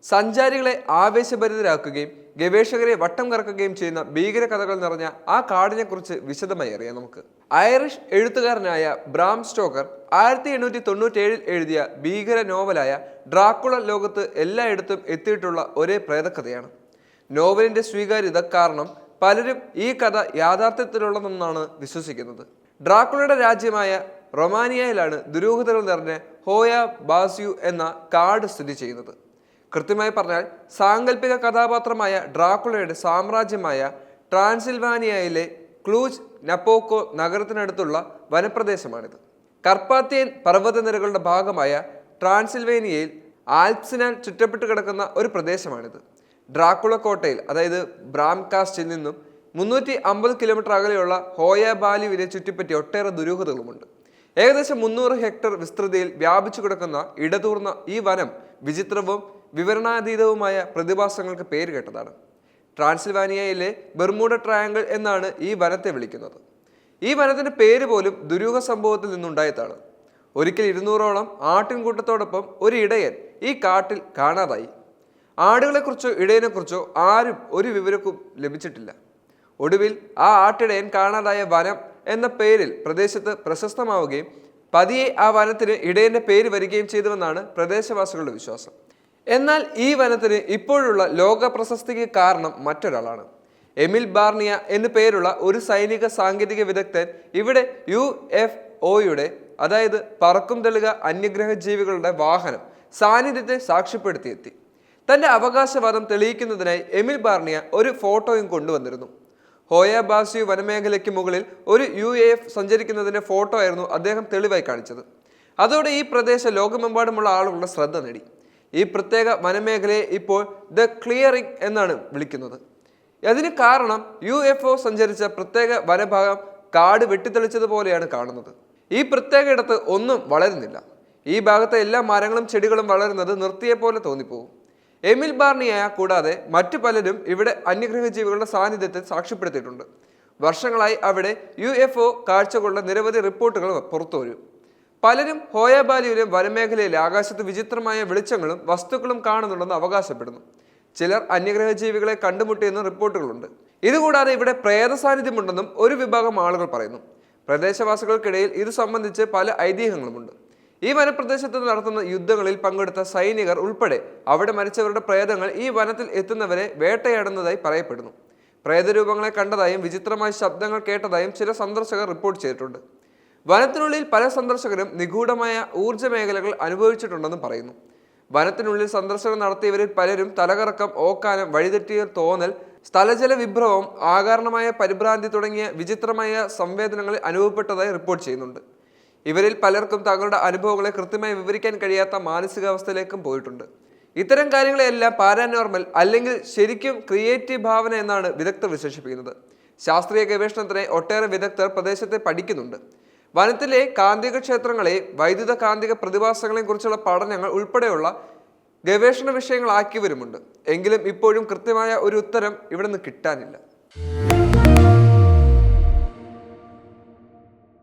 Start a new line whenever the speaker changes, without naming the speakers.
സഞ്ചാരികളെ ആവേശഭരിതരാക്കുകയും ഗവേഷകരെ വട്ടം കറക്കുകയും ചെയ്യുന്ന ഭീകര കഥകൾ നിറഞ്ഞ ആ കാടിനെക്കുറിച്ച് വിശദമായി അറിയാം നമുക്ക്. ഐറിഷ് എഴുത്തുകാരനായ ബ്രാം സ്റ്റോക്കർ 1897 എഴുതിയ ഭീകര നോവലായ ഡ്രാക്കുള ലോകത്ത് എല്ലായിടത്തും എത്തിയിട്ടുള്ള ഒരേ പ്രേതകഥയാണ്. നോവലിന്റെ സ്വീകാര്യത കാരണം പലരും ഈ കഥ യാഥാർത്ഥ്യത്തിലുള്ളതെന്നാണ് വിശ്വസിക്കുന്നത്. ഡ്രാക്കുളയുടെ രാജ്യമായ റൊമാനിയയിലാണ് ദുരൂഹതകൾ നിറഞ്ഞ ഹോയ ബാസ്യു എന്ന കാട് സ്ഥിതി ചെയ്യുന്നത്. കൃത്യമായി പറഞ്ഞാൽ സാങ്കല്പിക കഥാപാത്രമായ ഡ്രാക്കുളയുടെ സാമ്രാജ്യമായ ട്രാൻസിൽവാനിയയിലെ ക്ലൂജ് നപ്പോക്കോ നഗരത്തിനടുത്തുള്ള വനപ്രദേശമാണിത്. കർപ്പാത്തിയൻ പർവ്വതനിരകളുടെ ഭാഗമായ ട്രാൻസിൽവേനിയയിൽ ആൽപ്സിനാൽ ചുറ്റപ്പെട്ട് കിടക്കുന്ന ഒരു പ്രദേശമാണിത്. ഡ്രാക്കുള കോട്ടയിൽ അതായത് ബ്രാംകാസ്റ്റിൽ നിന്നും 350 കിലോമീറ്റർ അകലെയുള്ള ഹോയ ബാലുവിനെ ചുറ്റിപ്പറ്റി ഒട്ടേറെ ദുരൂഹതകളുമുണ്ട്. ഏകദേശം 300 ഹെക്ടർ വിസ്തൃതിയിൽ വ്യാപിച്ചു കിടക്കുന്ന ഇടതൂർന്ന ഈ വനം വിചിത്രവും വിവരണാതീതവുമായ പ്രതിഭാസങ്ങൾക്ക് പേര് കേട്ടതാണ്. ട്രാൻസിൽവാനിയയിലെ ബെർമുഡ ട്രയാങ്കിൾ എന്നാണ് ഈ വനത്തെ വിളിക്കുന്നത്. ഈ വനത്തിന്റെ പേര് പോലും ദുരൂഹ സംഭവത്തിൽ നിന്നുണ്ടായതാണ്. ഒരിക്കൽ 200ഓളം ആട്ടിൻകൂട്ടത്തോടൊപ്പം ഒരു ഇടയൻ ഈ കാട്ടിൽ കാണാതായി. ആടുകളെക്കുറിച്ചോ ഇടയനെക്കുറിച്ചോ ആരും ഒരു വിവരവും ലഭിച്ചിട്ടില്ല. ഒടുവിൽ ആ ആട്ടിടയൻ കാണാതായ വനം എന്ന പേരിൽ പ്രദേശത്ത് പ്രശസ്തമാവുകയും പതിയെ ആ വനത്തിന് ഇടയന്റെ പേര് വരികയും ചെയ്തുവെന്നാണ് പ്രദേശവാസികളുടെ വിശ്വാസം. എന്നാൽ ഈ വനത്തിന് ഇപ്പോഴുള്ള ലോക പ്രശസ്തിക്ക് കാരണം മറ്റൊരാളാണ്. എമിൽ ബാർണിയ എന്നു പേരുള്ള ഒരു സൈനിക സാങ്കേതിക വിദഗ്ധൻ ഇവിടെ UFOയുടെ അതായത് പറക്കും തെളിക അന്യഗ്രഹ ജീവികളുടെ വാഹനം സാന്നിധ്യത്തെ സാക്ഷ്യപ്പെടുത്തിയെത്തി. തന്റെ അവകാശവാദം തെളിയിക്കുന്നതിനായി എമിൽ ബാർണിയ ഒരു ഫോട്ടോയും കൊണ്ടുവന്നിരുന്നു. ഹോയ ബാസ്യു വനമേഖലയ്ക്ക് മുകളിൽ ഒരു UAF സഞ്ചരിക്കുന്നതിന്റെ ഫോട്ടോ ആയിരുന്നു അദ്ദേഹം തെളിവായി കാണിച്ചത്. അതോടെ ഈ പ്രദേശം ലോകമെമ്പാടുമുള്ള ആളുകളുടെ ശ്രദ്ധ നേടി. ഈ പ്രത്യേക വനമേഖലയെ ഇപ്പോൾ ദ ക്ലിയറിംഗ് എന്നാണ് വിളിക്കുന്നത്. അതിന് കാരണം UFO സഞ്ചരിച്ച പ്രത്യേക വനഭാഗം കാട് വെട്ടിത്തെളിച്ചതുപോലെയാണ് കാണുന്നത്. ഈ പ്രത്യേക ഇടത്ത് ഒന്നും വളരുന്നില്ല. ഈ ഭാഗത്തെ എല്ലാ മരങ്ങളും ചെടികളും വളരുന്നത് നിർത്തിയെപ്പോലെ തോന്നിപ്പോകും. എമിൽ ബാർണിയ കൂടാതെ മറ്റു പലരും ഇവിടെ അന്യഗ്രഹ ജീവികളുടെ സാന്നിധ്യത്തെ സാക്ഷ്യപ്പെടുത്തിയിട്ടുണ്ട്. വർഷങ്ങളായി അവിടെ UFO കാഴ്ചകളുടെ നിരവധി റിപ്പോർട്ടുകൾ പുറത്തുവരും. പലരും ഹോയ ബാലുവിലെ വനമേഖലയിലെ ആകാശത്ത് വിചിത്രമായ വെളിച്ചങ്ങളും വസ്തുക്കളും കാണുന്നുണ്ടെന്ന് അവകാശപ്പെടുന്നു. ചിലർ അന്യഗ്രഹ ജീവികളെ കണ്ടുമുട്ടിയെന്ന് റിപ്പോർട്ടുകളുണ്ട്. ഇതുകൂടാതെ ഇവിടെ പ്രേത സാന്നിധ്യമുണ്ടെന്നും ഒരു വിഭാഗം ആളുകൾ പറയുന്നു. പ്രദേശവാസികൾക്കിടയിൽ ഇത് സംബന്ധിച്ച് പല ഐതിഹ്യങ്ങളുമുണ്ട്. ഈ വനപ്രദേശത്ത് നടത്തുന്ന യുദ്ധങ്ങളിൽ പങ്കെടുത്ത സൈനികർ ഉൾപ്പെടെ അവിടെ മരിച്ചവരുടെ പ്രേതങ്ങൾ ഈ വനത്തിൽ എത്തുന്നവരെ വേട്ടയാടുന്നതായി പറയപ്പെടുന്നു. പ്രേതരൂപങ്ങളെ കണ്ടതായും വിചിത്രമായ ശബ്ദങ്ങൾ കേട്ടതായും ചില സന്ദർശകർ റിപ്പോർട്ട് ചെയ്തിട്ടുണ്ട്. വനത്തിനുള്ളിൽ പല സന്ദർശകരും നിഗൂഢമായ ഊർജ്ജ മേഖലകൾ അനുഭവിച്ചിട്ടുണ്ടെന്നും പറയുന്നു. വനത്തിനുള്ളിൽ സന്ദർശനം നടത്തിയവരിൽ പലരും തലകറക്കം, ഓക്കാനം, വഴിതെറ്റിയ തോന്നൽ, സ്ഥലജല വിഭ്രമം, അകാരണമായ പരിഭ്രാന്തി തുടങ്ങിയ വിചിത്രമായ സംവേദനങ്ങൾ അനുഭവപ്പെട്ടതായി റിപ്പോർട്ട് ചെയ്യുന്നുണ്ട്. ഇവരിൽ പലർക്കും തങ്ങളുടെ അനുഭവങ്ങളെ കൃത്യമായി വിവരിക്കാൻ കഴിയാത്ത മാനസികാവസ്ഥയിലേക്കും പോയിട്ടുണ്ട്. ഇത്തരം കാര്യങ്ങളെല്ലാം പാരാനോർമൽ അല്ലെങ്കിൽ ശരിക്കും ക്രിയേറ്റീവ് ഭാവന എന്നാണ് വിദഗ്ധർ വിശേഷിപ്പിക്കുന്നത്. ശാസ്ത്രീയ ഗവേഷണത്തിനായി ഒട്ടേറെ വിദഗ്ധർ പ്രദേശത്തെ പഠിക്കുന്നുണ്ട്. വനത്തിലെ കാന്തിക ക്ഷേത്രങ്ങളെ വൈദ്യുത കാന്തിക പ്രതിഭാസങ്ങളെയും കുറിച്ചുള്ള പഠനങ്ങൾ ഉൾപ്പെടെയുള്ള ഗവേഷണ വിഷയങ്ങളാക്കിയവരുമുണ്ട്. എങ്കിലും ഇപ്പോഴും കൃത്യമായ ഒരു ഉത്തരം ഇവിടെ നിന്ന് കിട്ടാനില്ല.